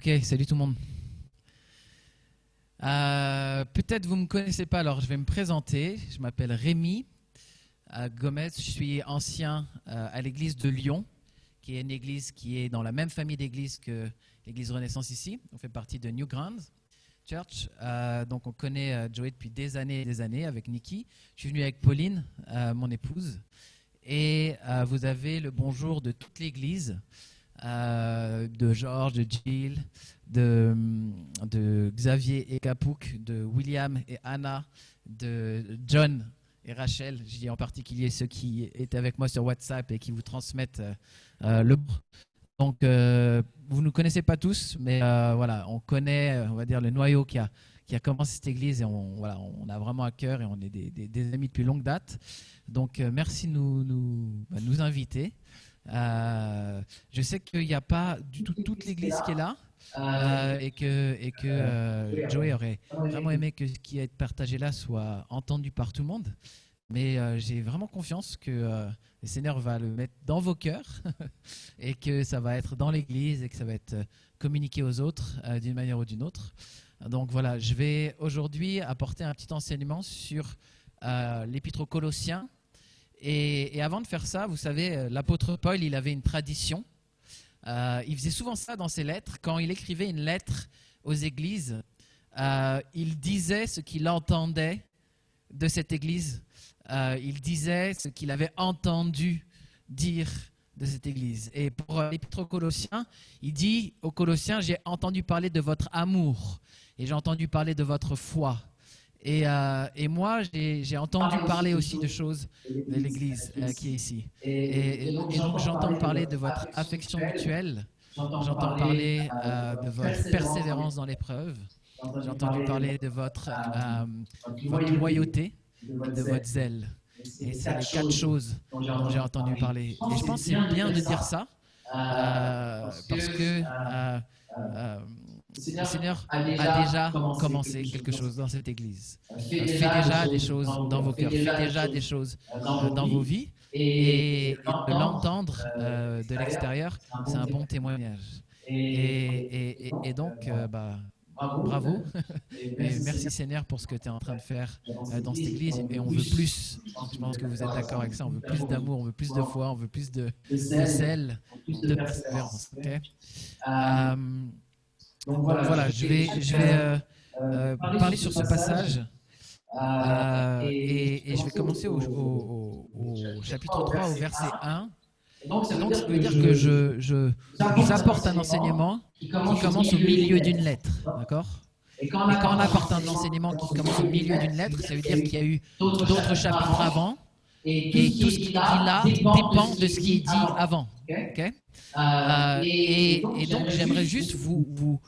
Ok, salut tout le monde. Peut-être vous ne me connaissez pas, alors je vais me présenter. Je m'appelle Rémi Gomez, je suis ancien à l'église de Lyon, qui est une église qui est dans la même famille d'églises que l'église Renaissance ici. On fait partie de Newground Church, donc on connaît Joey depuis des années avec Nikki. Je suis venu avec Pauline, mon épouse, et vous avez le bonjour de toute l'église. De Georges, de Jill, de Xavier et Capouk, de William et Anna, de John et Rachel. Je dis en particulier ceux qui étaient avec moi sur WhatsApp et qui vous transmettent le. Donc, vous ne nous connaissez pas tous, mais voilà, on connaît, on va dire, le noyau qui a commencé cette église et on a vraiment à cœur et on est des amis depuis longue date. Donc, merci de nous inviter. Je sais qu'il n'y a pas du tout toute l'église qui est là et que Joey aurait vraiment aimé que ce qui est partagé là soit entendu par tout le monde. Mais j'ai vraiment confiance que le Seigneur va le mettre dans vos cœurs et que ça va être dans l'église et que ça va être communiqué aux autres d'une manière ou d'une autre. Donc voilà, je vais aujourd'hui apporter un petit enseignement sur l'épître aux Colossiens. Et avant de faire ça, vous savez, l'apôtre Paul, il avait une tradition. Il faisait souvent ça dans ses lettres. Quand il écrivait une lettre aux églises, il disait ce qu'il entendait de cette église. Il disait ce qu'il avait entendu dire de cette église. Et pour l'épître aux Colossiens, il dit aux Colossiens, j'ai entendu parler de votre amour et j'ai entendu parler de votre foi. Et moi, j'ai entendu parler aussi de choses de l'Église qui est ici. Et donc, j'entends parler de votre affection mutuelle. J'entends parler de votre persévérance dans l'épreuve. J'ai entendu parler de votre loyauté et de votre zèle. Et c'est les 4 choses dont j'ai entendu parler. Et je pense que c'est bien de dire ça parce que le Seigneur a déjà commencé quelque chose dans cette église. Fait déjà des choses dans vos cœurs, fait déjà des choses dans vos vies. Et de l'entendre de l'extérieur, c'est un bon témoignage. Et donc, bravo. Et merci Seigneur pour ce que tu es en train de faire dans cette église. Et on veut plus. Je pense que vous êtes d'accord avec ça. On veut plus d'amour, on veut plus de foi, on veut plus de zèle, de persévérance. Okay? Donc voilà, je vais parler sur ce passage et je vais commencer au chapitre 3, au verset 1. Et donc, ça veut dire que je vous apporte un enseignement qui commence au milieu d'une lettre, d'accord ? Et quand on apporte un enseignement qui commence au milieu d'une lettre, ça veut dire qu'il y a eu d'autres chapitres avant, et tout ce qui est dit là dépend de ce qui est dit avant. Okay? Et donc, j'aimerais juste vous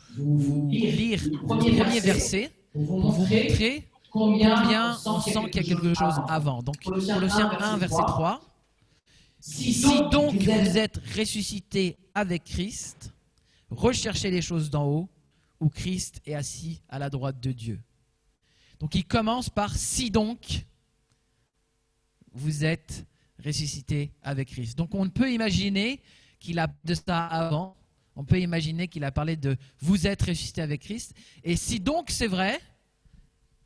lire le premier verset pour vous montrer combien on sent qu'il y a quelque chose avant. Donc, Colossiens 1, verset 3. Si donc vous êtes ressuscités avec Christ, recherchez les choses d'en haut, où Christ est assis à la droite de Dieu. Donc, il commence par « si donc vous êtes ressuscités avec Christ ». Donc, on peut imaginer qu'il a de ça avant. On peut imaginer qu'il a parlé de « vous êtes ressuscités avec Christ ». Et si donc c'est vrai,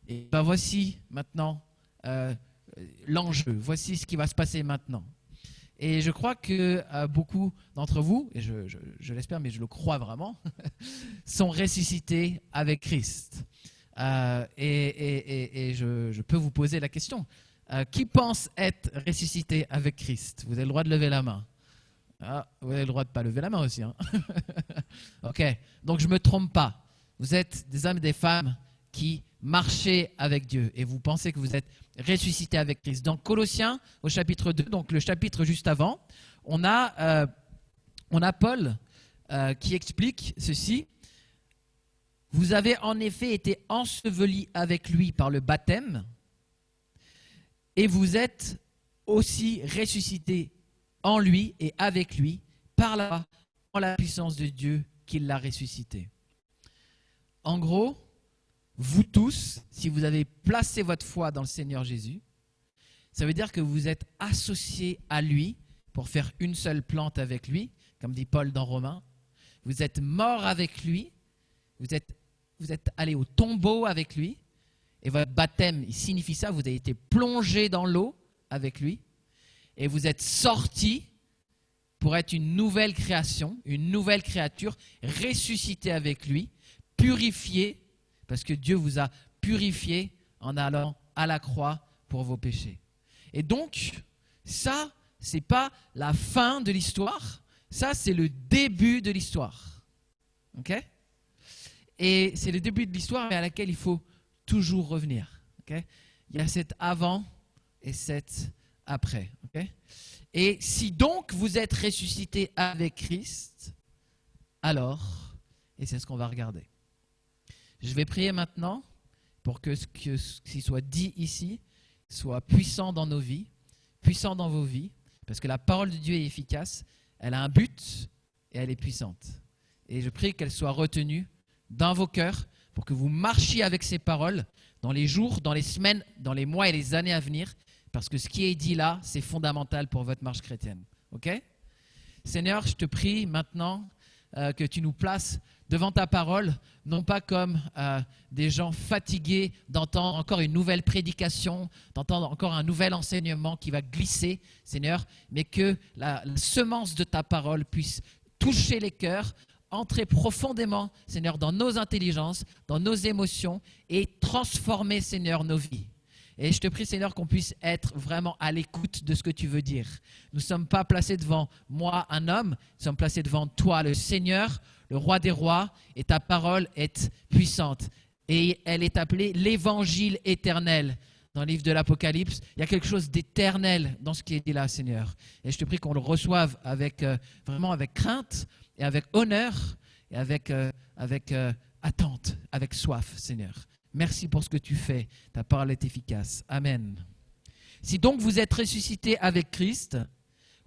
et ben voici maintenant l'enjeu. Voici ce qui va se passer maintenant. Et je crois que beaucoup d'entre vous, et je l'espère, mais je le crois vraiment, sont ressuscités avec Christ. Et je peux vous poser la question. Qui pense être ressuscité avec Christ? Vous avez le droit de lever la main. Ah, vous avez le droit de ne pas lever la main aussi. Hein. Ok, donc je ne me trompe pas. Vous êtes des hommes et des femmes qui marchez avec Dieu et vous pensez que vous êtes ressuscités avec Christ. Dans Colossiens, au chapitre 2, donc le chapitre juste avant, on a Paul qui explique ceci. Vous avez en effet été ensevelis avec lui par le baptême et vous êtes aussi ressuscités en lui et avec lui par la puissance de Dieu qui l'a ressuscité. En gros, vous tous, si vous avez placé votre foi dans le Seigneur Jésus, ça veut dire que vous êtes associés à lui pour faire une seule plante avec lui, comme dit Paul dans Romains. Vous êtes morts avec lui vous êtes allé au tombeau avec lui, et votre baptême, il signifie ça, vous avez été plongé dans l'eau avec lui, et vous êtes sorti pour être une nouvelle création, une nouvelle créature, ressuscité avec lui, purifié, parce que Dieu vous a purifié en allant à la croix pour vos péchés. Et donc, ça, ce n'est pas la fin de l'histoire, ça, c'est le début de l'histoire. Ok ? Et c'est le début de l'histoire, mais à laquelle il faut toujours revenir. Okay? Il y a cet avant et cet après. Okay? Et si donc vous êtes ressuscité avec Christ, alors, et c'est ce qu'on va regarder. Je vais prier maintenant pour que ce qui soit dit ici soit puissant dans nos vies, puissant dans vos vies, parce que la parole de Dieu est efficace, elle a un but et elle est puissante. Et je prie qu'elle soit retenue dans vos cœurs pour que vous marchiez avec ces paroles dans les jours, dans les semaines, dans les mois et les années à venir, parce que ce qui est dit là, c'est fondamental pour votre marche chrétienne. Ok ? Seigneur, je te prie maintenant que tu nous places devant ta parole, non pas comme des gens fatigués d'entendre encore une nouvelle prédication, d'entendre encore un nouvel enseignement qui va glisser, Seigneur, mais que la semence de ta parole puisse toucher les cœurs, entrer profondément, Seigneur, dans nos intelligences, dans nos émotions et transformer, Seigneur, nos vies. Et je te prie, Seigneur, qu'on puisse être vraiment à l'écoute de ce que tu veux dire. Nous ne sommes pas placés devant moi, un homme, nous sommes placés devant toi, le Seigneur, le roi des rois, et ta parole est puissante. Et elle est appelée l'évangile éternel. Dans le livre de l'Apocalypse, il y a quelque chose d'éternel dans ce qui est dit là, Seigneur. Et je te prie qu'on le reçoive avec, vraiment avec crainte et avec honneur et avec attente, avec soif, Seigneur. Merci pour ce que tu fais. Ta parole est efficace. Amen. Si donc vous êtes ressuscités avec Christ,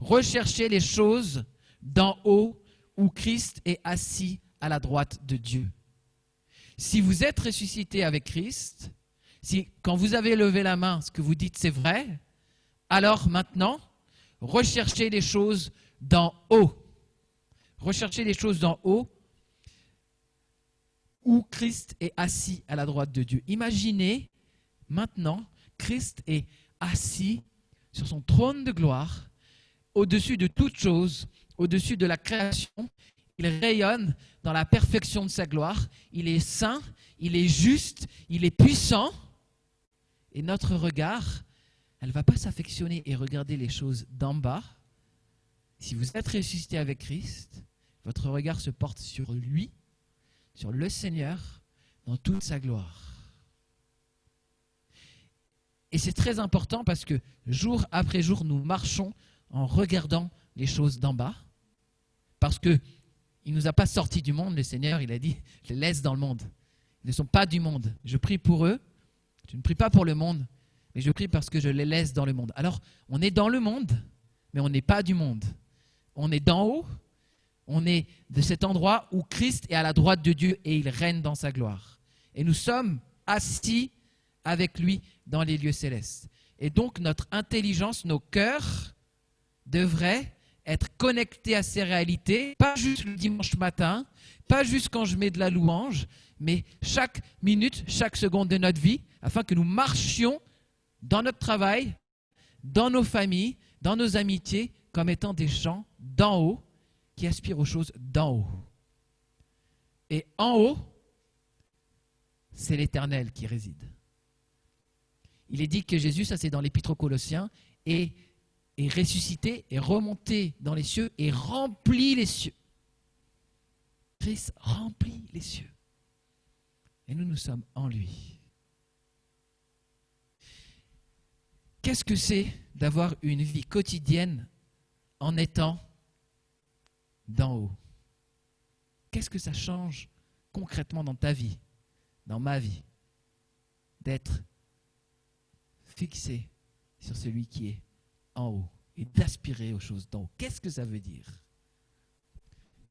recherchez les choses d'en haut où Christ est assis à la droite de Dieu. Si vous êtes ressuscités avec Christ, si quand vous avez levé la main, ce que vous dites c'est vrai, alors maintenant, recherchez les choses d'en haut. Recherchez les choses d'en haut où Christ est assis à la droite de Dieu. Imaginez maintenant, Christ est assis sur son trône de gloire, au-dessus de toute chose, au-dessus de la création. Il rayonne dans la perfection de sa gloire. Il est saint, il est juste, il est puissant. Et notre regard, elle ne va pas s'affectionner et regarder les choses d'en bas. Si vous êtes ressuscité avec Christ, votre regard se porte sur lui, sur le Seigneur, dans toute sa gloire. Et c'est très important parce que jour après jour, nous marchons en regardant les choses d'en bas. Parce qu'il ne nous a pas sortis du monde, le Seigneur, il a dit, je les laisse dans le monde. Ils ne sont pas du monde. Je prie pour eux. Je ne prie pas pour le monde, mais je prie parce que je les laisse dans le monde. Alors, on est dans le monde, mais on n'est pas du monde. On est d'en haut. On est de cet endroit où Christ est à la droite de Dieu et il règne dans sa gloire. Et nous sommes assis avec lui dans les lieux célestes. Et donc notre intelligence, nos cœurs devraient être connectés à ces réalités, pas juste le dimanche matin, pas juste quand je mets de la louange, mais chaque minute, chaque seconde de notre vie, afin que nous marchions dans notre travail, dans nos familles, dans nos amitiés, comme étant des gens d'en haut, qui aspirent aux choses d'en haut. Et en haut, c'est l'Éternel qui réside. Il est dit que Jésus, ça c'est dans l'Épître aux Colossiens, est ressuscité, est remonté dans les cieux et remplit les cieux. Christ remplit les cieux. Et nous sommes en lui. Qu'est-ce que c'est d'avoir une vie quotidienne en étant d'en haut? Qu'est-ce que ça change concrètement dans ta vie, dans ma vie, d'être fixé sur celui qui est en haut et d'aspirer aux choses d'en haut? Qu'est-ce que ça veut dire?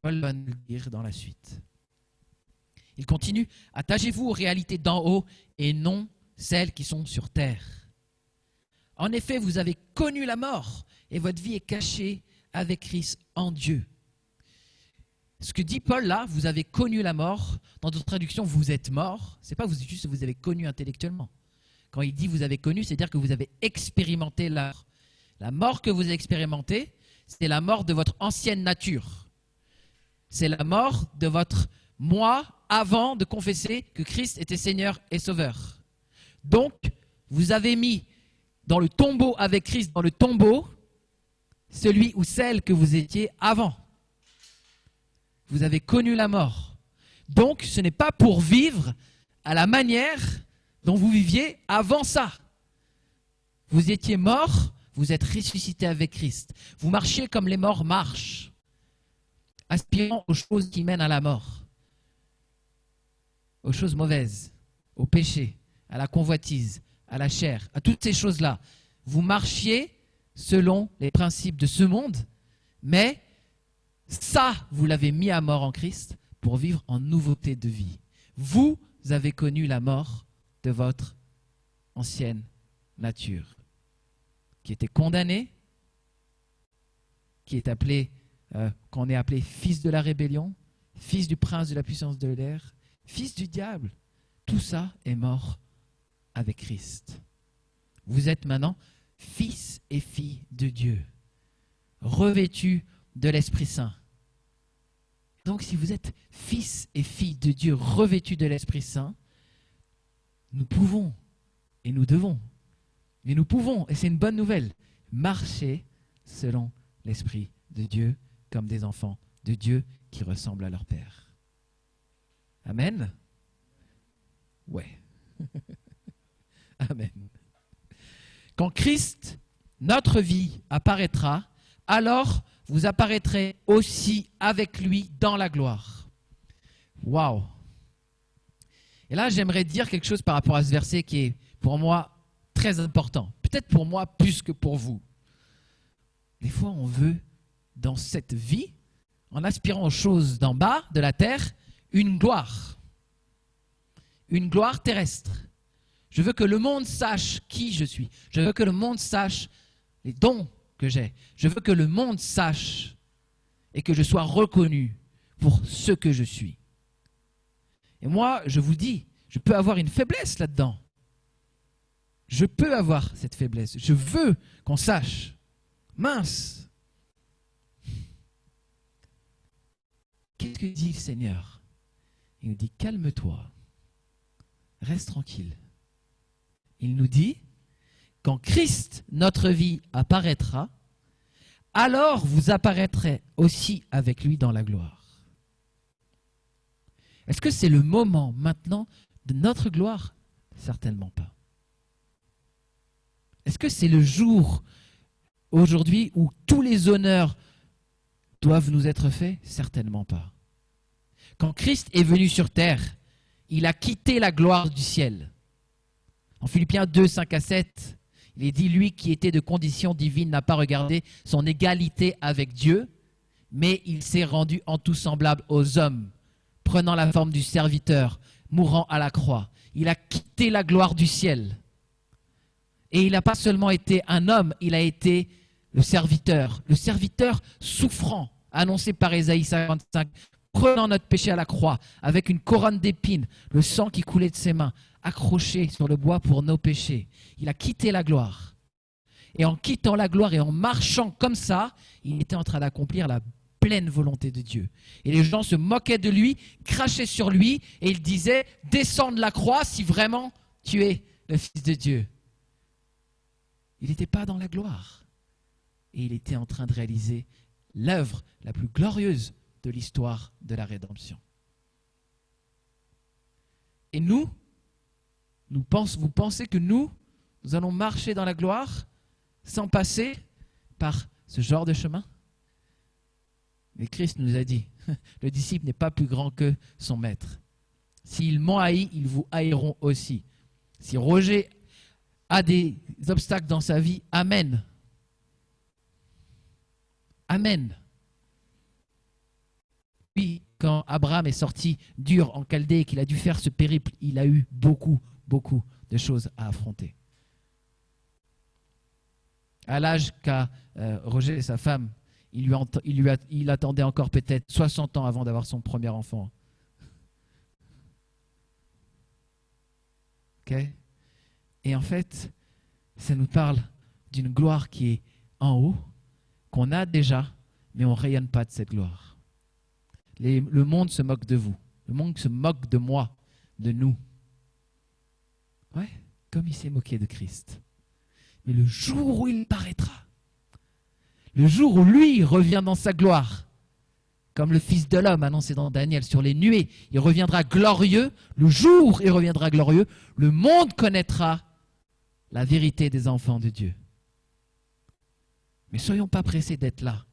Paul va nous le dire dans la suite. Il continue, attachez-vous aux réalités d'en haut et non celles qui sont sur terre. En effet, vous avez connu la mort et votre vie est cachée avec Christ en Dieu. Ce que dit Paul là, vous avez connu la mort. Dans d'autres traductions, vous êtes mort. Ce n'est pas juste que vous avez connu intellectuellement. Quand il dit vous avez connu, c'est-à-dire que vous avez expérimenté la mort. La mort que vous avez expérimentée, c'est la mort de votre ancienne nature. C'est la mort de votre moi avant de confesser que Christ était Seigneur et Sauveur. Donc, vous avez mis dans le tombeau avec Christ, dans le tombeau, celui ou celle que vous étiez avant. Vous avez connu la mort. Donc, ce n'est pas pour vivre à la manière dont vous viviez avant ça. Vous étiez mort, vous êtes ressuscité avec Christ. Vous marchiez comme les morts marchent, aspirant aux choses qui mènent à la mort, aux choses mauvaises, au péché, à la convoitise, à la chair, à toutes ces choses-là. Vous marchiez selon les principes de ce monde, mais ça, vous l'avez mis à mort en Christ pour vivre en nouveauté de vie. Vous avez connu la mort de votre ancienne nature, qui était condamnée, qui est appelée, qu'on est appelé fils de la rébellion, fils du prince de la puissance de l'air, fils du diable. Tout ça est mort avec Christ. Vous êtes maintenant fils et filles de Dieu, revêtus de l'Esprit Saint. Donc si vous êtes fils et filles de Dieu revêtus de l'Esprit Saint, nous pouvons et nous devons, mais nous pouvons, et c'est une bonne nouvelle, marcher selon l'Esprit de Dieu comme des enfants de Dieu qui ressemblent à leur Père. Amen? Ouais. Amen. Quand Christ, notre vie, apparaîtra, alors vous apparaîtrez aussi avec lui dans la gloire. Waouh! Et là, j'aimerais dire quelque chose par rapport à ce verset qui est pour moi très important. Peut-être pour moi plus que pour vous. Des fois, on veut, dans cette vie, en aspirant aux choses d'en bas, de la terre, une gloire. Une gloire terrestre. Je veux que le monde sache qui je suis. Je veux que le monde sache les dons que j'ai. Je veux que le monde sache et que je sois reconnu pour ce que je suis. Et moi, je vous dis, je peux avoir une faiblesse là-dedans. Je peux avoir cette faiblesse. Je veux qu'on sache. Mince. Qu'est-ce que dit le Seigneur? Il nous dit, calme-toi. Reste tranquille. Il nous dit, quand Christ, notre vie, apparaîtra, alors vous apparaîtrez aussi avec lui dans la gloire. Est-ce que c'est le moment maintenant de notre gloire? Certainement pas. Est-ce que c'est le jour aujourd'hui où tous les honneurs doivent nous être faits? Certainement pas. Quand Christ est venu sur terre, il a quitté la gloire du ciel. En Philippiens 2, 5 à 7, il est dit, lui qui était de condition divine n'a pas regardé son égalité avec Dieu, mais il s'est rendu en tout semblable aux hommes, prenant la forme du serviteur, mourant à la croix. Il a quitté la gloire du ciel. Et il n'a pas seulement été un homme, il a été le serviteur souffrant, annoncé par Ésaïe 55, prenant notre péché à la croix, avec une couronne d'épines, le sang qui coulait de ses mains, accroché sur le bois pour nos péchés. Il a quitté la gloire. Et en quittant la gloire et en marchant comme ça, il était en train d'accomplir la pleine volonté de Dieu. Et les gens se moquaient de lui, crachaient sur lui, et ils disaient, descends de la croix si vraiment tu es le Fils de Dieu. Il n'était pas dans la gloire. Et il était en train de réaliser l'œuvre la plus glorieuse de l'histoire de la rédemption. Et vous pensez que nous allons marcher dans la gloire sans passer par ce genre de chemin? Mais Christ nous a dit, le disciple n'est pas plus grand que son maître. S'ils m'ont haï, ils vous haïront aussi. Si Roger a des obstacles dans sa vie, amen. Amen. Puis, quand Abraham est sorti d'Ur en Chaldée et qu'il a dû faire ce périple, il a eu beaucoup de choses à affronter. À l'âge qu'a Roger et sa femme, il attendait encore peut-être 60 ans avant d'avoir son premier enfant. Okay? Et en fait, ça nous parle d'une gloire qui est en haut, qu'on a déjà, mais on ne rayonne pas de cette gloire. Le monde se moque de vous. Le monde se moque de moi, de nous. Ouais, comme il s'est moqué de Christ. Mais le jour où il paraîtra, le jour où lui revient dans sa gloire, comme le Fils de l'homme annoncé dans Daniel sur les nuées, il reviendra glorieux. Le jour où il reviendra glorieux, le monde connaîtra la vérité des enfants de Dieu. Mais ne soyons pas pressés d'être là.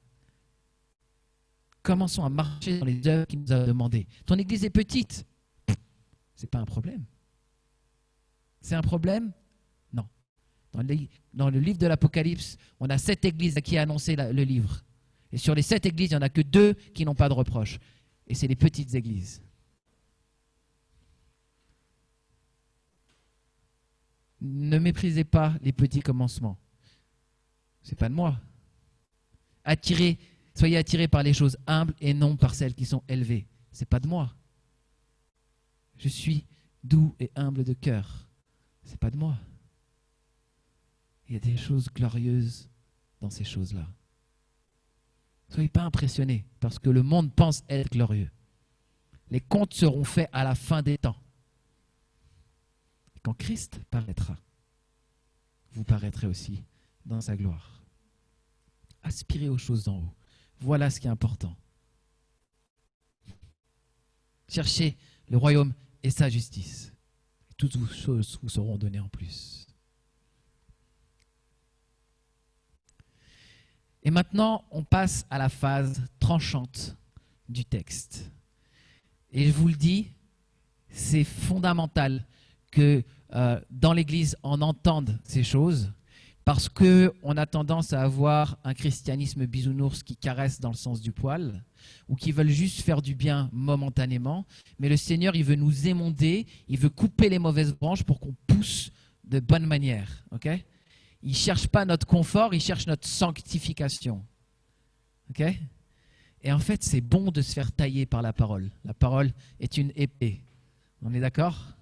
Commençons à marcher dans les œuvres qu'il nous a demandées. Ton église est petite. Ce n'est pas un problème. C'est un problème? Non. Dans le livre de l'Apocalypse, on a 7 églises à qui a annoncé le livre. Et sur les 7 églises, il n'y en a que 2 qui n'ont pas de reproche. Et c'est les petites églises. Ne méprisez pas les petits commencements. Ce n'est pas de moi. Soyez attirés par les choses humbles et non par celles qui sont élevées. Ce n'est pas de moi. Je suis doux et humble de cœur. Ce n'est pas de moi. Il y a des choses glorieuses dans ces choses-là. Soyez pas impressionnés parce que le monde pense être glorieux. Les comptes seront faits à la fin des temps. Et quand Christ paraîtra, vous paraîtrez aussi dans sa gloire. Aspirez aux choses d'en haut. Voilà ce qui est important. Cherchez le royaume et sa justice. Toutes vos choses vous seront données en plus. Et maintenant, on passe à la phase tranchante du texte. Et je vous le dis, c'est fondamental que dans l'Église, on entende ces choses, parce qu'on a tendance à avoir un christianisme bisounours qui caresse dans le sens du poil, ou qui veulent juste faire du bien momentanément. Mais le Seigneur, il veut nous émonder, il veut couper les mauvaises branches pour qu'on pousse de bonne manière. Okay? Il ne cherche pas notre confort, il cherche notre sanctification. Okay? Et en fait, c'est bon de se faire tailler par la parole. La parole est une épée. On est d'accord?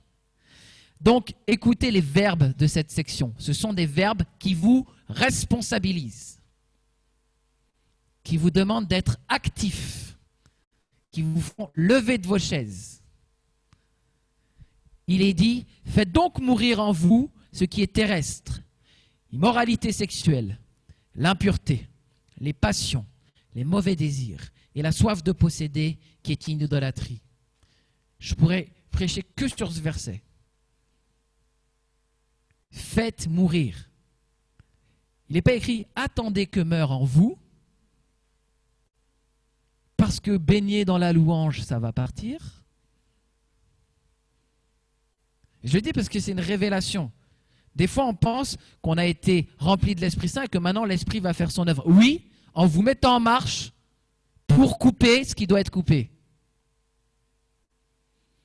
Donc, écoutez les verbes de cette section. Ce sont des verbes qui vous responsabilisent, qui vous demandent d'être actifs, qui vous font lever de vos chaises. Il est dit, faites donc mourir en vous ce qui est terrestre, immoralité sexuelle, l'impureté, les passions, les mauvais désirs et la soif de posséder qui est une idolâtrie. Je pourrais prêcher que sur ce verset. Faites mourir. Il n'est pas écrit « attendez que meure en vous » parce que baigner dans la louange, ça va partir. Je le dis parce que c'est une révélation. Des fois, on pense qu'on a été rempli de l'Esprit Saint et que maintenant l'Esprit va faire son œuvre. Oui, en vous mettant en marche pour couper ce qui doit être coupé.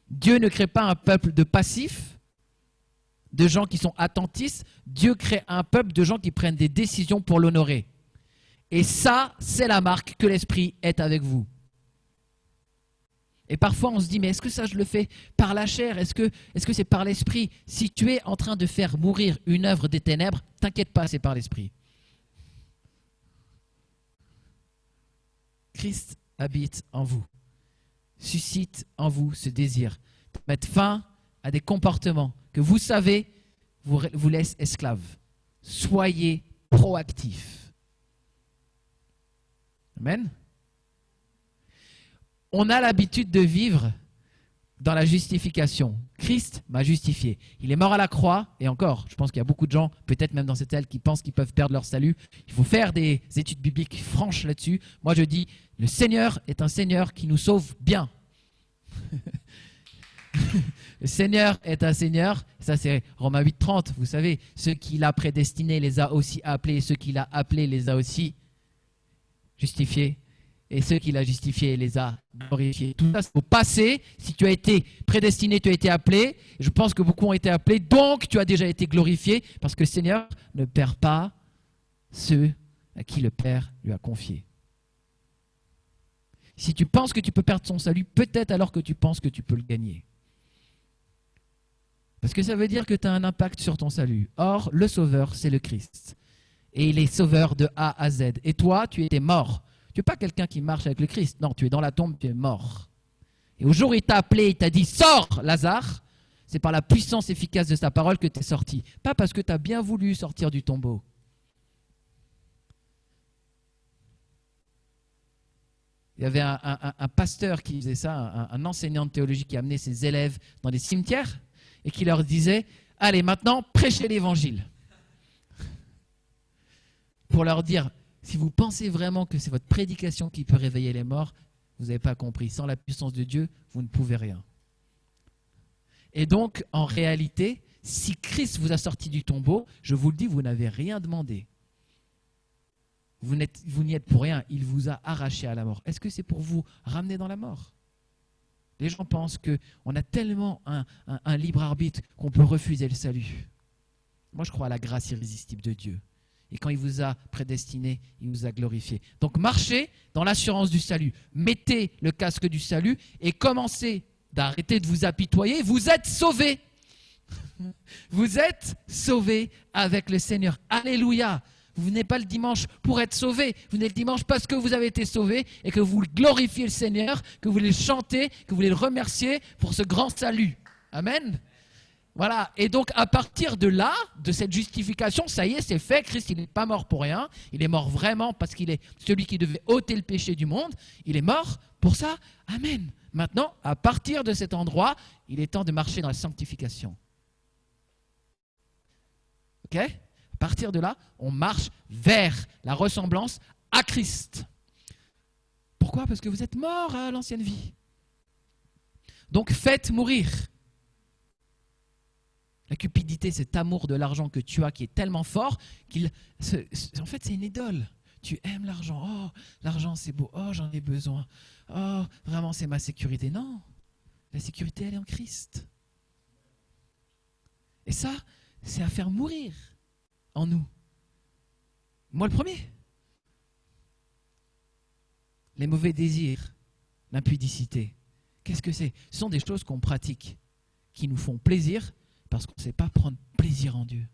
Dieu ne crée pas un peuple de passifs, de gens qui sont attentistes. Dieu crée un peuple de gens qui prennent des décisions pour l'honorer. Et ça, c'est la marque que l'Esprit est avec vous. Et parfois, on se dit, mais est-ce que ça, je le fais par la chair? Est-ce que c'est par l'Esprit? Si tu es en train de faire mourir une œuvre des ténèbres, t'inquiète pas, c'est par l'Esprit. Christ habite en vous, suscite en vous ce désir de mettre fin à des comportements que vous savez vous laissent esclaves. Soyez proactifs. Amen. On a l'habitude de vivre dans la justification. Christ m'a justifié. Il est mort à la croix, et encore, je pense qu'il y a beaucoup de gens, peut-être même dans cette salle, qui pensent qu'ils peuvent perdre leur salut. Il faut faire des études bibliques franches là-dessus. Moi, je dis, le Seigneur est un Seigneur qui nous sauve bien. Le Seigneur est un Seigneur, ça c'est Romains 8:30, vous savez, ceux qu'il a prédestinés les a aussi appelés, ceux qu'il a appelés les a aussi justifiés, et ceux qu'il a justifiés les a glorifiés. Tout ça c'est au passé. Si tu as été prédestiné, tu as été appelé, je pense que beaucoup ont été appelés, donc tu as déjà été glorifié, parce que le Seigneur ne perd pas ceux à qui le Père lui a confié. Si tu penses que tu peux perdre ton salut, peut-être alors que tu penses que tu peux le gagner. Parce que ça veut dire que tu as un impact sur ton salut. Or, le sauveur, c'est le Christ. Et il est sauveur de A à Z. Et toi, tu étais mort. Tu n'es pas quelqu'un qui marche avec le Christ. Non, tu es dans la tombe, tu es mort. Et au jour où il t'a appelé, il t'a dit « Sors, Lazare !» C'est par la puissance efficace de sa parole que tu es sorti. Pas parce que tu as bien voulu sortir du tombeau. Il y avait un pasteur qui faisait ça, un enseignant de théologie qui amenait ses élèves dans des cimetières et qui leur disait « Allez, maintenant, prêchez l'évangile !» Pour leur dire, si vous pensez vraiment que c'est votre prédication qui peut réveiller les morts, vous n'avez pas compris. Sans la puissance de Dieu, vous ne pouvez rien. Et donc, en réalité, si Christ vous a sorti du tombeau, je vous le dis, vous n'avez rien demandé. Vous n'y êtes pour rien. Il vous a arraché à la mort. Est-ce que c'est pour vous ramener dans la mort? Les gens pensent qu'on a tellement un libre arbitre qu'on peut refuser le salut. Moi, je crois à la grâce irrésistible de Dieu. Et quand il vous a prédestiné, il vous a glorifié. Donc marchez dans l'assurance du salut. Mettez le casque du salut et commencez d'arrêter de vous apitoyer. Vous êtes sauvés. Vous êtes sauvés avec le Seigneur. Alléluia. Vous venez pas le dimanche pour être sauvés. Vous venez le dimanche parce que vous avez été sauvés et que vous glorifiez le Seigneur, que vous voulez le chanter, que vous voulez le remercier pour ce grand salut. Amen. Voilà, et donc à partir de là, de cette justification, ça y est, c'est fait, Christ, il n'est pas mort pour rien, il est mort vraiment parce qu'il est celui qui devait ôter le péché du monde, il est mort pour ça, amen. Maintenant, à partir de cet endroit, il est temps de marcher dans la sanctification. Ok ? À partir de là, on marche vers la ressemblance à Christ. Pourquoi ? Parce que vous êtes morts à l'ancienne vie. Donc faites mourir. La cupidité, cet amour de l'argent que tu as qui est tellement fort en fait, c'est une idole. Tu aimes l'argent. Oh, l'argent, c'est beau. Oh, j'en ai besoin. Oh, vraiment, c'est ma sécurité. Non, la sécurité, elle est en Christ. Et ça, c'est à faire mourir en nous. Moi, le premier. Les mauvais désirs, l'impudicité. Qu'est-ce que c'est ? Ce sont des choses qu'on pratique, qui nous font plaisir, parce qu'on ne sait pas prendre plaisir en Dieu.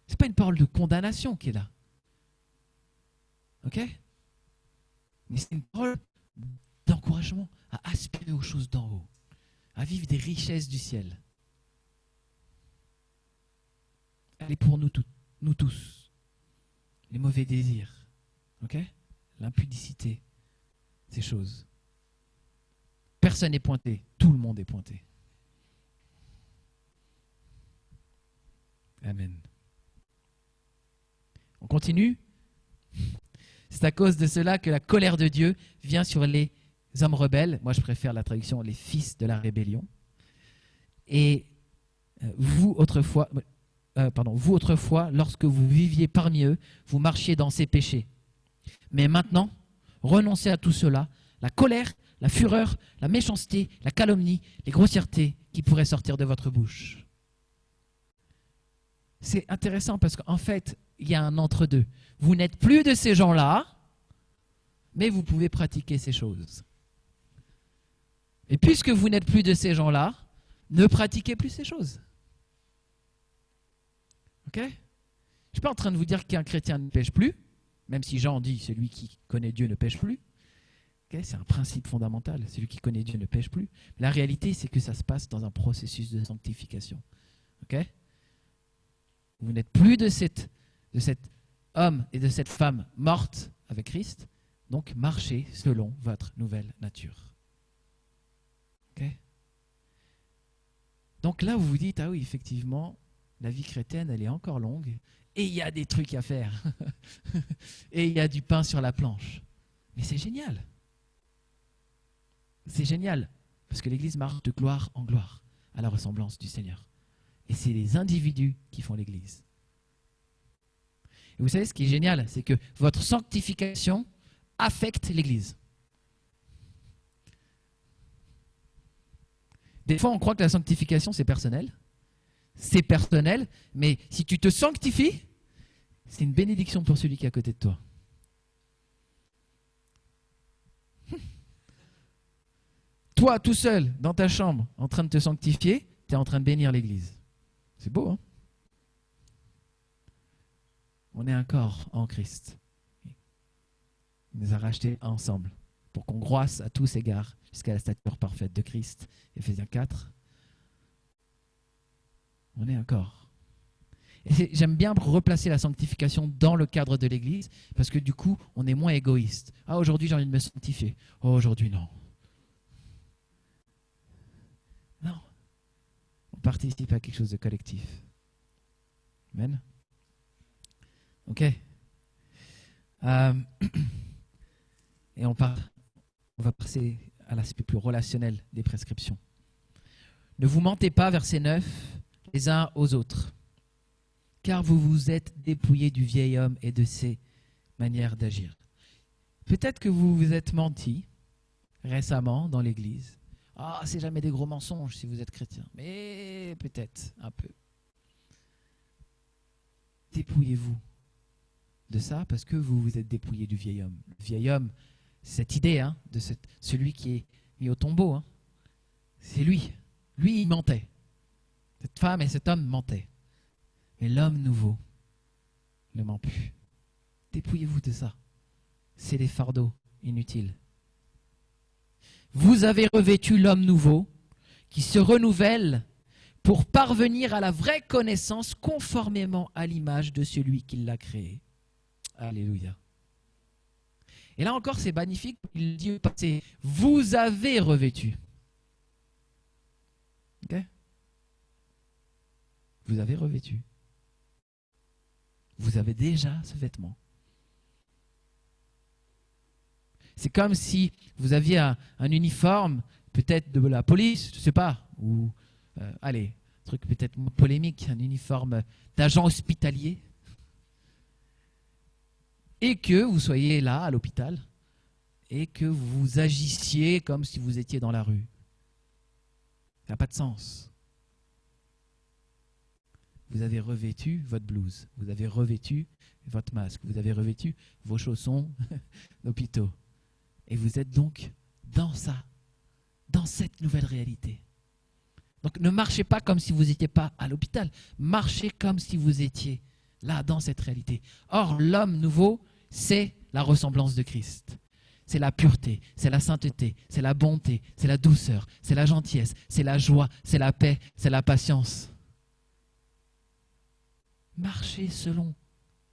Ce n'est pas une parole de condamnation qui est là. Ok ? Mais c'est une parole d'encouragement à aspirer aux choses d'en haut, à vivre des richesses du ciel. Elle est pour nous tous. Les mauvais désirs. Ok ? L'impudicité. Ces choses. Personne n'est pointé, tout le monde est pointé. Amen. On continue. C'est à cause de cela que la colère de Dieu vient sur les hommes rebelles. Moi, je préfère la traduction « les fils de la rébellion ». Et vous, autrefois, lorsque vous viviez parmi eux, vous marchiez dans ces péchés. Mais maintenant, renoncez à tout cela, la colère, la fureur, la méchanceté, la calomnie, les grossièretés qui pourraient sortir de votre bouche. C'est intéressant parce qu'en fait, il y a un entre-deux. Vous n'êtes plus de ces gens-là, mais vous pouvez pratiquer ces choses. Et puisque vous n'êtes plus de ces gens-là, ne pratiquez plus ces choses. Ok ? Je ne suis pas en train de vous dire qu'un chrétien ne pêche plus, même si Jean dit celui qui connaît Dieu ne pêche plus. Okay, c'est un principe fondamental, celui qui connaît Dieu ne pêche plus. La réalité, c'est que ça se passe dans un processus de sanctification. Ok ? Vous n'êtes plus de cet homme et de cette femme morte avec Christ, donc marchez selon votre nouvelle nature. Ok ? Donc là, vous vous dites, ah oui, effectivement, la vie chrétienne, elle est encore longue, et il y a des trucs à faire, et il y a du pain sur la planche. Mais c'est génial. C'est génial, parce que l'Église marche de gloire en gloire, à la ressemblance du Seigneur. Et c'est les individus qui font l'Église. Et vous savez, ce qui est génial, c'est que votre sanctification affecte l'Église. Des fois, on croit que la sanctification, c'est personnel. C'est personnel, mais si tu te sanctifies, c'est une bénédiction pour celui qui est à côté de toi. Toi, tout seul, dans ta chambre, en train de te sanctifier, tu es en train de bénir l'Église. C'est beau, hein? On est un corps en Christ. Il nous a rachetés ensemble pour qu'on croisse à tous égards jusqu'à la stature parfaite de Christ. Éphésiens 4. On est un corps. Et j'aime bien replacer la sanctification dans le cadre de l'Église parce que du coup, on est moins égoïste. Ah, aujourd'hui, j'ai envie de me sanctifier. Oh, aujourd'hui, non. Non. On participe à quelque chose de collectif. Amen. Ok. Et on va passer à l'aspect plus relationnel des prescriptions. Ne vous mentez pas, verset 9, les uns aux autres, car vous vous êtes dépouillés du vieil homme et de ses manières d'agir. Peut-être que vous vous êtes menti récemment dans l'église. Ah, c'est jamais des gros mensonges si vous êtes chrétien, mais peut-être un peu. Dépouillez-vous de ça parce que vous vous êtes dépouillé du vieil homme. Le vieil homme, c'est cette idée de celui qui est mis au tombeau. Hein. C'est lui. Lui, il mentait. Cette femme et cet homme mentaient. Mais l'homme nouveau ne ment plus. Dépouillez-vous de ça. C'est des fardeaux inutiles. Vous avez revêtu l'homme nouveau qui se renouvelle pour parvenir à la vraie connaissance conformément à l'image de celui qui l'a créé. Alléluia. Et là encore, c'est magnifique. Il dit au passé, vous avez revêtu. Ok? Vous avez revêtu. Vous avez déjà ce vêtement. C'est comme si vous aviez un uniforme, peut-être de la police, je ne sais pas, ou, allez, un truc peut-être polémique, un uniforme d'agent hospitalier, et que vous soyez là, à l'hôpital, et que vous agissiez comme si vous étiez dans la rue. Ça n'a pas de sens. Vous avez revêtu votre blouse, vous avez revêtu votre masque, vous avez revêtu vos chaussons d'hôpitaux. Et vous êtes donc dans ça, dans cette nouvelle réalité. Donc ne marchez pas comme si vous n'étiez pas à l'hôpital, marchez comme si vous étiez là, dans cette réalité. Or, l'homme nouveau, c'est la ressemblance de Christ. C'est la pureté, c'est la sainteté, c'est la bonté, c'est la douceur, c'est la gentillesse, c'est la joie, c'est la paix, c'est la patience. Marchez selon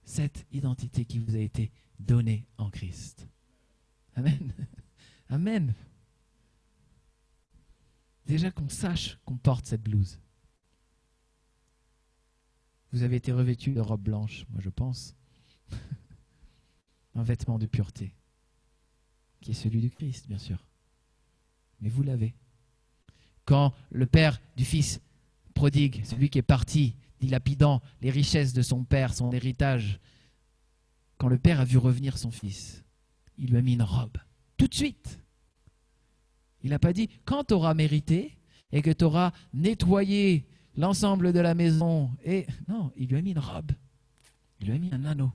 cette identité qui vous a été donnée en Christ. Amen. Amen. Déjà qu'on sache qu'on porte cette blouse. Vous avez été revêtu de robe blanche, moi je pense. Un vêtement de pureté, qui est celui du Christ, bien sûr. Mais vous l'avez. Quand le père du fils prodigue, celui qui est parti, dilapidant les richesses de son père, son héritage, quand le père a vu revenir son fils, il lui a mis une robe, tout de suite. Il n'a pas dit, quand tu auras mérité et que tu auras nettoyé l'ensemble de la maison, et non, il lui a mis une robe, il lui a mis un anneau,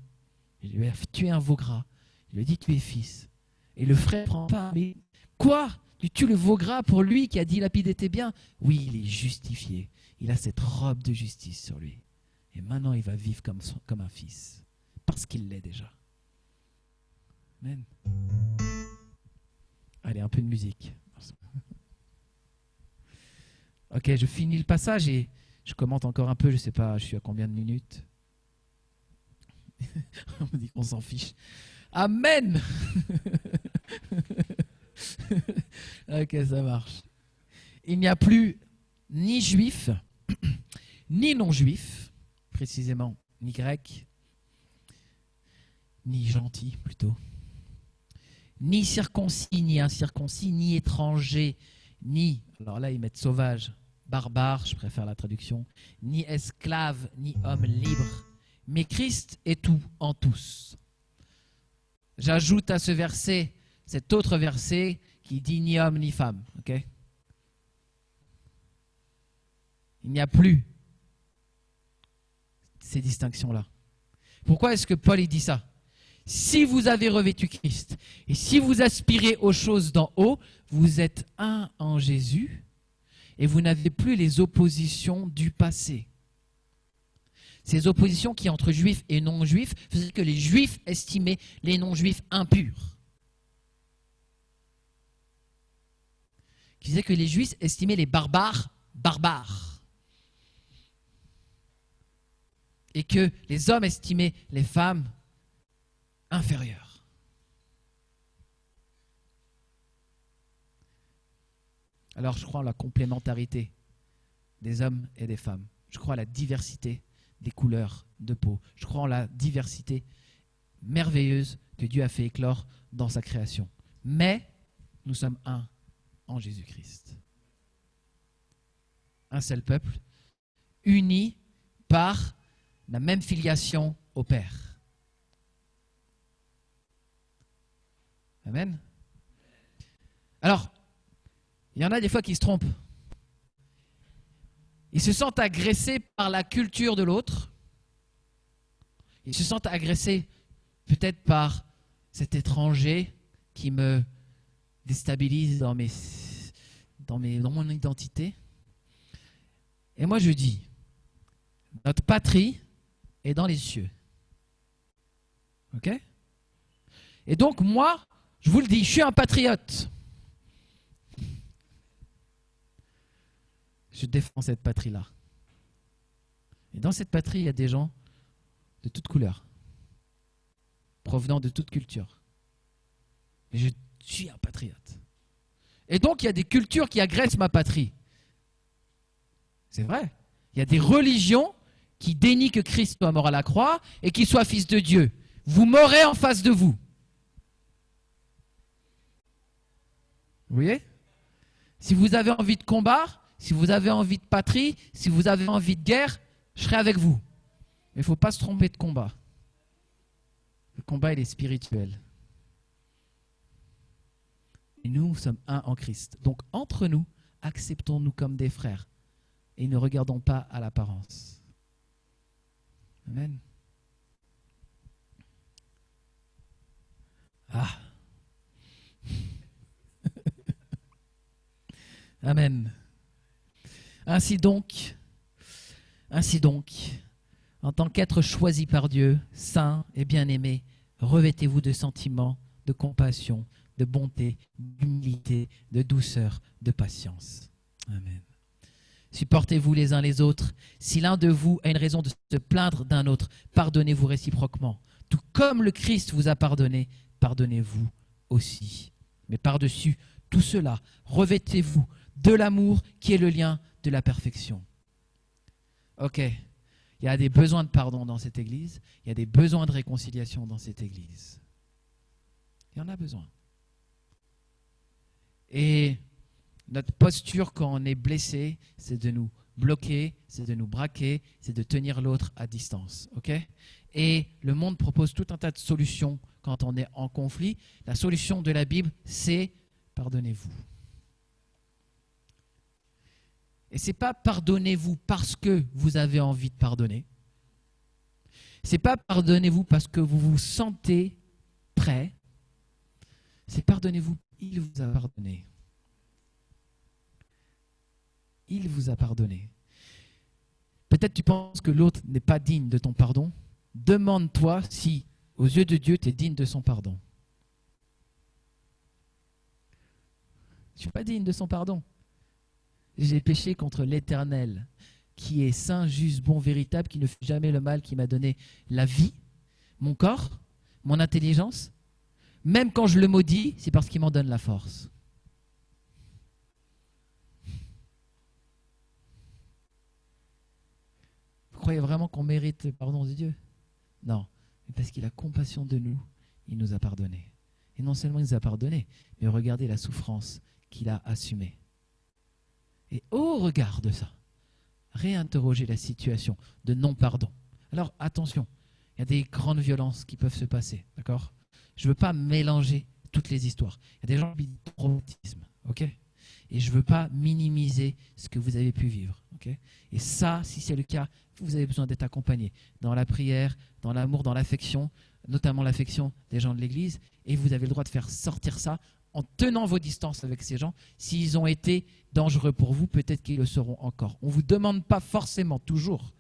il lui a tué un veau gras, il lui a dit, tu es fils. Et le frère prend pas, mais quoi? Tu tues le veau gras pour lui qui a dilapidé tes biens? Oui, il est justifié, il a cette robe de justice sur lui. Et maintenant, il va vivre comme un fils, parce qu'il l'est déjà. Amen. Allez, un peu de musique. Ok, je finis le passage et je commente encore un peu. Je ne sais pas, je suis à combien de minutes? On me dit qu'on s'en fiche. Amen. Ok, ça marche. Il n'y a plus ni juif, ni non-juif, précisément, ni grec, ni gentil plutôt, ni circoncis, ni incirconcis, ni étranger, ni, alors là ils mettent sauvage, barbare, je préfère la traduction, ni esclave, ni homme libre, mais Christ est tout en tous. J'ajoute à ce verset, cet autre verset qui dit ni homme ni femme, ok? Il n'y a plus ces distinctions-là. Pourquoi est-ce que Paul il dit ça? Si vous avez revêtu Christ et si vous aspirez aux choses d'en haut, vous êtes un en Jésus et vous n'avez plus les oppositions du passé. Ces oppositions qui entre juifs et non-juifs faisaient que les juifs estimaient les non-juifs impurs. Qui disaient que les juifs estimaient les barbares barbares. Et que les hommes estimaient les femmes inférieures. Alors je crois en la complémentarité des hommes et des femmes. Je crois à la diversité des couleurs de peau. Je crois en la diversité merveilleuse que Dieu a fait éclore dans sa création. Mais nous sommes un en Jésus-Christ. Un seul peuple, uni par la même filiation au Père. Amen. Alors, il y en a des fois qui se trompent. Ils se sentent agressés par la culture de l'autre. Ils se sentent agressés peut-être par cet étranger qui me déstabilise dans mon identité. Et moi je dis, notre patrie est dans les cieux. Ok? Et donc moi, je vous le dis, je suis un patriote. Je défends cette patrie-là. Et dans cette patrie, il y a des gens de toutes couleurs, provenant de toute culture. Mais je suis un patriote. Et donc, il y a des cultures qui agressent ma patrie. C'est vrai. Il y a des religions qui dénient que Christ soit mort à la croix et qu'il soit fils de Dieu. Vous mourrez en face de vous. Vous voyez? Si vous avez envie de combat, si vous avez envie de patrie, si vous avez envie de guerre, je serai avec vous. Mais il ne faut pas se tromper de combat. Le combat, il est spirituel. Et nous sommes un en Christ. Donc, entre nous, acceptons-nous comme des frères. Et ne regardons pas à l'apparence. Amen. Ah. Amen. Ainsi donc, en tant qu'être choisi par Dieu, saint et bien-aimé, revêtez-vous de sentiments, de compassion, de bonté, d'humilité, de douceur, de patience. Amen. Supportez-vous les uns les autres. Si l'un de vous a une raison de se plaindre d'un autre, pardonnez-vous réciproquement. Tout comme le Christ vous a pardonné, pardonnez-vous aussi. Mais par-dessus tout cela, revêtez-vous de l'amour qui est le lien de la perfection. Ok, il y a des besoins de pardon dans cette église, il y a des besoins de réconciliation dans cette église. Il y en a besoin. Et notre posture quand on est blessé, c'est de nous bloquer, c'est de nous braquer, c'est de tenir l'autre à distance. Ok? Et le monde propose tout un tas de solutions quand on est en conflit. La solution de la Bible, c'est pardonnez-vous. Et ce n'est pas pardonnez-vous parce que vous avez envie de pardonner. Ce n'est pas pardonnez-vous parce que vous vous sentez prêt. C'est pardonnez-vous, il vous a pardonné. Il vous a pardonné. Peut-être tu penses que l'autre n'est pas digne de ton pardon. Demande-toi si, aux yeux de Dieu, tu es digne de son pardon. Je ne suis pas digne de son pardon. J'ai péché contre l'Éternel, qui est saint, juste, bon, véritable, qui ne fait jamais le mal, qui m'a donné la vie, mon corps, mon intelligence. Même quand je le maudis, c'est parce qu'il m'en donne la force. Vous croyez vraiment qu'on mérite le pardon de Dieu? Non, mais parce qu'il a compassion de nous, il nous a pardonné. Et non seulement il nous a pardonné, mais regardez la souffrance qu'il a assumée. Et au regard de ça, réinterroger la situation de non-pardon. Alors attention, il y a des grandes violences qui peuvent se passer, d'accord? Je ne veux pas mélanger toutes les histoires. Il y a des gens qui vivent du traumatisme, ok? Et je ne veux pas minimiser ce que vous avez pu vivre, ok? Et ça, si c'est le cas, vous avez besoin d'être accompagné dans la prière, dans l'amour, dans l'affection. notamment l'affection des gens de l'Église, et vous avez le droit de faire sortir ça en tenant vos distances avec ces gens. S'ils ont été dangereux pour vous, peut-être qu'ils le seront encore. On ne vous demande pas forcément toujours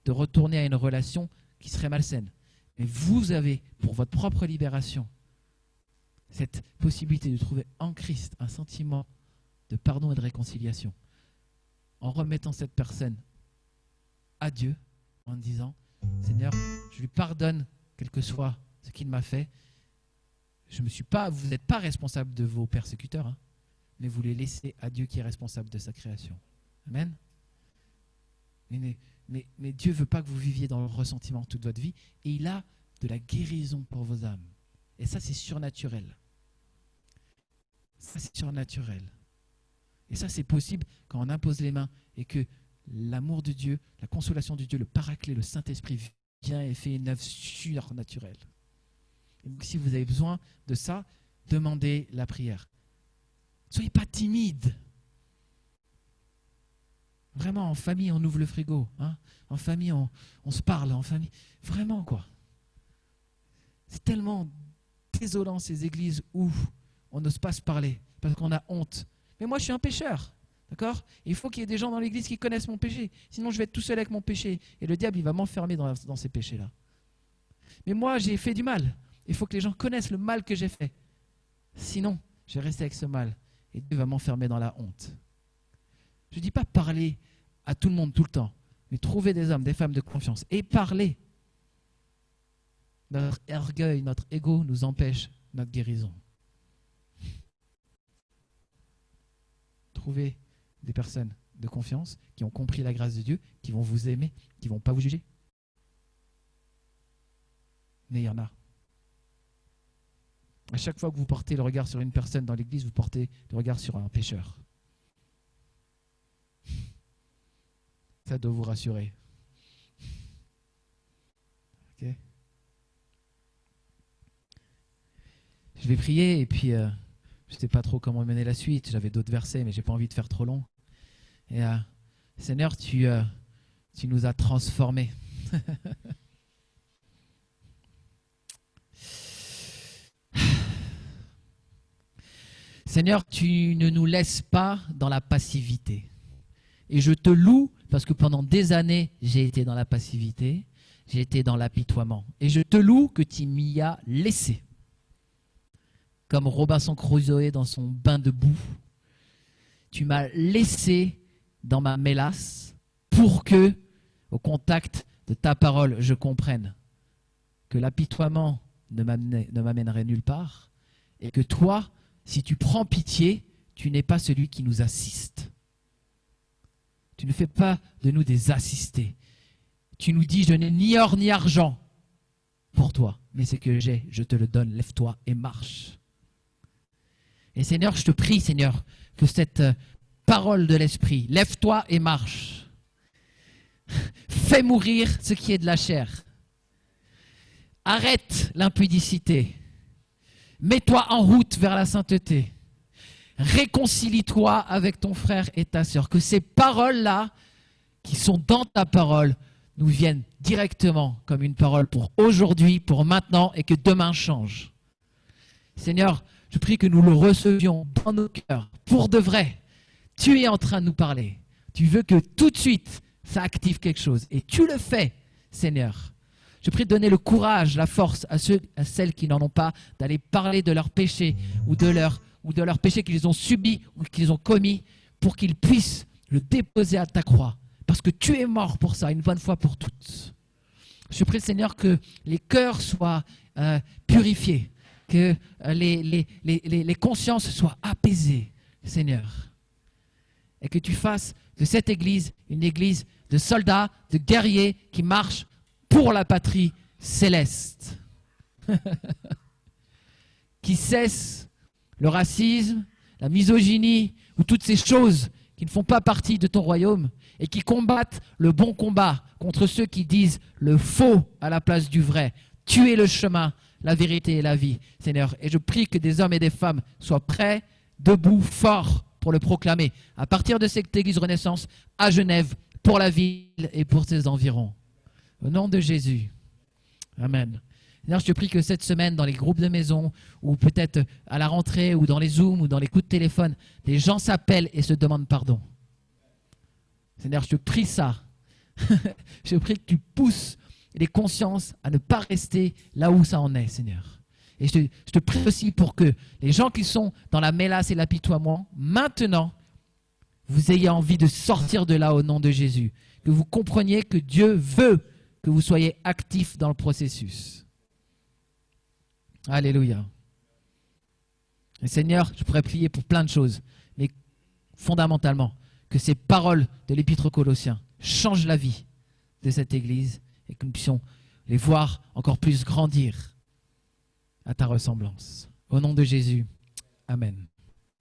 de retourner à une relation qui serait malsaine. Mais vous avez, pour votre propre libération, cette possibilité de trouver en Christ un sentiment de pardon et de réconciliation, en remettant cette personne à Dieu, en disant « Seigneur, je lui pardonne quel que soit ce qu'il m'a fait. Vous n'êtes pas responsable de vos persécuteurs, hein, mais vous les laissez à Dieu qui est responsable de sa création. » Amen. Mais Dieu ne veut pas que vous viviez dans le ressentiment toute votre vie, et il a de la guérison pour vos âmes. Et ça, c'est surnaturel. Ça, c'est surnaturel. Et ça, c'est possible quand on impose les mains et que l'amour de Dieu, la consolation de Dieu, le Paraclet, le Saint-Esprit vient et fait une œuvre surnaturelle. Et donc, si vous avez besoin de ça, demandez la prière. Soyez pas timide. Vraiment, en famille, on ouvre le frigo. Hein. En famille, on se parle. En famille, vraiment, quoi. C'est tellement désolant, ces églises où on n'ose pas se parler parce qu'on a honte. Mais moi, je suis un pécheur. D'accord ? Il faut qu'il y ait des gens dans l'église qui connaissent mon péché. Sinon, je vais être tout seul avec mon péché. Et le diable, il va m'enfermer dans ces péchés-là. Mais moi, j'ai fait du mal. Il faut que les gens connaissent le mal que j'ai fait. Sinon, je vais rester avec ce mal. Et Dieu va m'enfermer dans la honte. Je ne dis pas parler à tout le monde tout le temps. Mais trouver des hommes, des femmes de confiance. Et parler. Notre orgueil, notre ego nous empêche notre guérison. Trouvez des personnes de confiance qui ont compris la grâce de Dieu, qui vont vous aimer, qui ne vont pas vous juger. Mais il y en a. À chaque fois que vous portez le regard sur une personne dans l'église, vous portez le regard sur un pécheur. Ça doit vous rassurer. Ok ? Je vais prier et puis je ne sais pas trop comment mener la suite. J'avais d'autres versets, mais je n'ai pas envie de faire trop long. Et Seigneur, tu nous as transformés. Seigneur, tu ne nous laisses pas dans la passivité. Et je te loue parce que pendant des années, j'ai été dans la passivité, j'ai été dans l'apitoiement. Et je te loue que tu m'y as laissé. Comme Robinson Crusoe dans son bain de boue. Tu m'as laissé dans ma mélasse pour que, au contact de ta parole, je comprenne que l'apitoiement ne m'amènerait nulle part et que toi, si tu prends pitié, tu n'es pas celui qui nous assiste. Tu ne fais pas de nous des assistés. Tu nous dis, je n'ai ni or ni argent pour toi, mais ce que j'ai, je te le donne, lève-toi et marche. Et Seigneur, je te prie, Seigneur, que cette parole de l'Esprit, lève-toi et marche. Fais mourir ce qui est de la chair. Arrête l'impudicité. Mets-toi en route vers la sainteté. Réconcilie-toi avec ton frère et ta sœur. Que ces paroles-là, qui sont dans ta parole, nous viennent directement comme une parole pour aujourd'hui, pour maintenant, et que demain change. Seigneur, je prie que nous le recevions dans nos cœurs, pour de vrai. Tu es en train de nous parler. Tu veux que tout de suite, ça active quelque chose. Et tu le fais, Seigneur. Je prie de donner le courage, la force à celles qui n'en ont pas, d'aller parler de leurs péchés ou de leurs péchés qu'ils ont subis ou qu'ils ont commis pour qu'ils puissent le déposer à ta croix. Parce que tu es mort pour ça, une bonne fois pour toutes. Je prie, Seigneur, que les cœurs soient purifiés, que les consciences soient apaisées, Seigneur. Et que tu fasses de cette église une église de soldats, de guerriers qui marchent pour la patrie céleste. Qui cesse le racisme, la misogynie ou toutes ces choses qui ne font pas partie de ton royaume et qui combattent le bon combat contre ceux qui disent le faux à la place du vrai. Tu es le chemin, la vérité et la vie, Seigneur. Et je prie que des hommes et des femmes soient prêts, debout, forts pour le proclamer. À partir de cette église Renaissance à Genève, pour la ville et pour ses environs. Au nom de Jésus. Amen. Seigneur, je te prie que cette semaine, dans les groupes de maison, ou peut-être à la rentrée, ou dans les Zooms, ou dans les coups de téléphone, des gens s'appellent et se demandent pardon. Seigneur, je te prie ça. Je te prie que tu pousses les consciences à ne pas rester là où ça en est, Seigneur. Et je te prie aussi pour que les gens qui sont dans la mélasse et l'apitoiement, maintenant, vous ayez envie de sortir de là au nom de Jésus. Que vous compreniez que Dieu veut que vous soyez actifs dans le processus. Alléluia. Et Seigneur, je pourrais prier pour plein de choses, mais fondamentalement, que ces paroles de l'Épître aux Colossiens changent la vie de cette Église et que nous puissions les voir encore plus grandir à ta ressemblance. Au nom de Jésus, Amen.